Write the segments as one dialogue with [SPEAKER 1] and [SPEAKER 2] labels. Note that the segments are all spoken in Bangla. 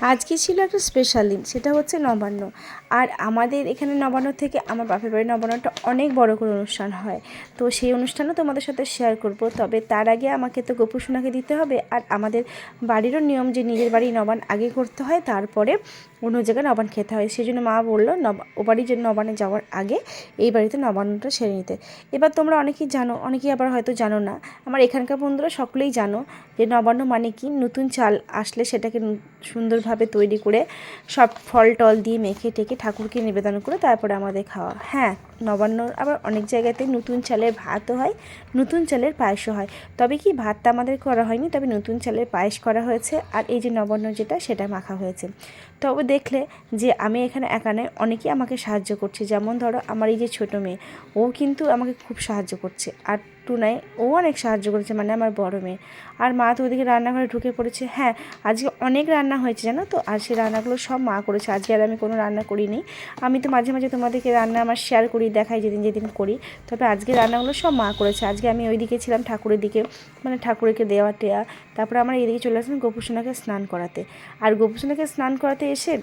[SPEAKER 1] আজকে ছিল একটা স্পেশাল দিন, সেটা হচ্ছে নবান্ন। আর আমাদের এখানে নবান্ন থেকে আমার বাপের বাড়ির নবান্নটা অনেক বড় করে অনুষ্ঠান হয়। তো সেই অনুষ্ঠানও তোমাদের সাথে শেয়ার করব। তবে তার আগে আমাকে তো গোপু সোনাকে দিতে হবে, আর আমাদের বাড়িরও নিয়ম যে নিজের বাড়ি নবান্ন আগে করতে হয়, তারপরে অন্য জায়গায় নবান্ন খেতে হয়। সেই জন্য মা বললো ও বাড়ি যে নবান্নে যাওয়ার আগে এই বাড়িতে নবান্নটা সেরে নিতে। এবার তোমরা অনেকেই জানো, অনেকেই আবার হয়তো জানো না। আমার এখানকার বন্ধুরা সকলেই জানো যে নবান্ন মানে কি, নতুন চাল আসলে সেটাকে সুন্দরভাবে তৈরি করে সব ফল টল দিয়ে মেখে টেকে ঠাকুরকে নিবেদন করে তারপরে আমাদের খাওয়া। হ্যাঁ, নবান্নর আবার অনেক জায়গাতে নতুন চালের ভাতও হয়, নতুন চালের পায়েসও হয়। তবে কি, ভাতটা আমাদের করা হয়নি, তবে নতুন চালের পায়েস করা হয়েছে। আর এই যে নবান্ন যেটা, সেটা মাখা হয়েছে। তবে দেখলে যে আমি এখানে একা নয়, অনেকেই আমাকে সাহায্য করছে। যেমন ধরো আমার এই যে ছোটো মেয়ে, ও কিন্তু আমাকে খুব সাহায্য করছে। আর টুনাই, ও অনেক সাহায্য করেছে, মানে আমার বড় মেয়ে। আর মা তো ওদিকে রান্নাঘরে ঢুকে পড়েছে। হ্যাঁ, আজকে অনেক রান্না হয়েছে জানো তো, আর সেই রান্নাগুলো সব মা করেছে। আজকে আর আমি কোনো রান্না করিনি। আমি তো মাঝে মাঝে তোমাদেরকে রান্না আমার শেয়ার করি, দেখাই যেদিন যেদিন করি। তবে আজকে রান্নাগুলো সব মা করেছে। আজকে আমি ওই দিকে ছিলাম, ঠাকুরের দিকে, মানে ঠাকুরকে দেওয়া টেয়া। তারপরে আমরা এদিকে চলে আসলাম গোপু সোনাকে স্নান করাতে। আর গোপু সোনাকে স্নান করাতে এসে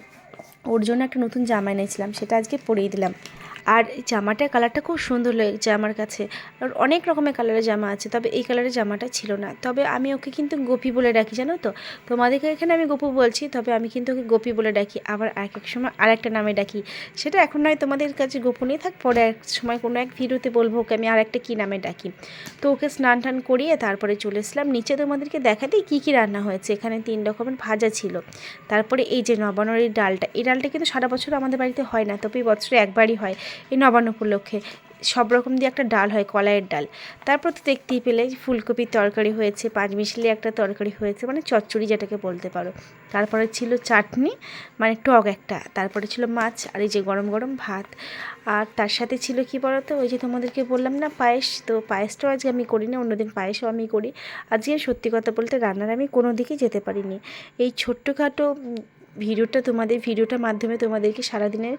[SPEAKER 1] ওর জন্য একটা নতুন জামা এনেছিলাম, সেটা আজকে পরিয়ে দিলাম। আর জামাটার কালারটা খুব সুন্দর লেগেছে আমার কাছে। আর অনেক রকমের কালারের জামা আছে, তবে এই কালারের জামাটা ছিল না। তবে আমি ওকে কিন্তু গোপী বলে ডাকি, জানো তো। তোমাদেরকে এখানে আমি গোপু বলছি, তবে আমি কিন্তু ওকে গোপী বলে ডাকি। আবার এক এক সময় আর একটা নামে ডাকি। সেটা এখন নয়, তোমাদের কাছে গোপনই থাক, পরে এক সময় কোনো এক ভিডিওতে বলবো ওকে আমি আর একটা কী নামে ডাকি। তো ওকে স্নান টান করিয়ে তারপরে চলে এসলাম নিচে তোমাদেরকে দেখাতেই কী কী রান্না হয়েছে। এখানে 3 রকমের ভাজা ছিল। তারপরে এই যে নবান্নর এই ডালটা, এই ডালটা কিন্তু সারা বছর আমাদের বাড়িতে হয় না, তবে বছরে একবারই হয় এই নবান্ন উপলক্ষে। সব রকম দিয়ে একটা ডাল হয়, কলাইয়ের ডাল। তারপর তো দেখতেই পেলে ফুলকপির তরকারি হয়েছে, পাঁচমিশালি একটা তরকারি হয়েছে, মানে চচ্চড়ি যেটাকে বলতে পারো। তারপরে ছিল চাটনি, মানে টক একটা। তারপরে ছিল মাছ, আর এই যে গরম গরম ভাত। আর তার সাথে ছিল কি বলো তো, ওই যে তোমাদেরকে বললাম না পায়েস। তো পায়েসটাও আজকে আমি করিনি, অন্যদিন পায়েসও আমি করি। আজকে সত্যি কথা বলতে রান্নার আমি কোনো দিকেই যেতে পারিনি। এই ছোট্টখাটো ভিডিওটার মাধ্যমে তোমাদেরকে সারাদিনের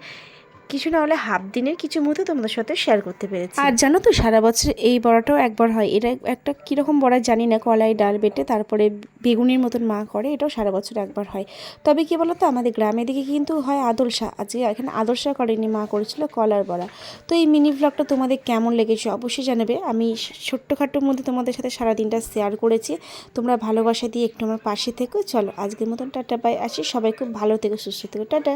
[SPEAKER 1] কিছু না হলে হাফ দিনের কিছু মুহূর্ত তোমাদের সাথে শেয়ার করতে পেরেছি। আর জানো তো, সারা বছর এই বড়াটাও একবার হয়। এটা একটা কীরকম বড়া জানি না, কলাই ডাল বেটে তারপরে বেগুনের মতন মা করে, এটাও সারা বছর একবার হয়। তবে কি বলো তো, আমাদের গ্রামের দিকে কিন্তু হয় আদলসা। আজকে এখানে আদলসা করেনি, মা করেছিল কলার বড়া। তো এই মিনি ব্লগটা তোমাদের কেমন লেগেছে অবশ্যই জানাবে। আমি ছোট্টখাট্টোর মধ্যে তোমাদের সাথে সারাদিনটা শেয়ার করেছি। তোমরা ভালোবাসা দিয়ে একটু আমার পাশে থেকো। চলো আজকের মতন টাটা বাই, আসি। সবাই খুব ভালো থেকো, সুস্থ থেকো, টাটা।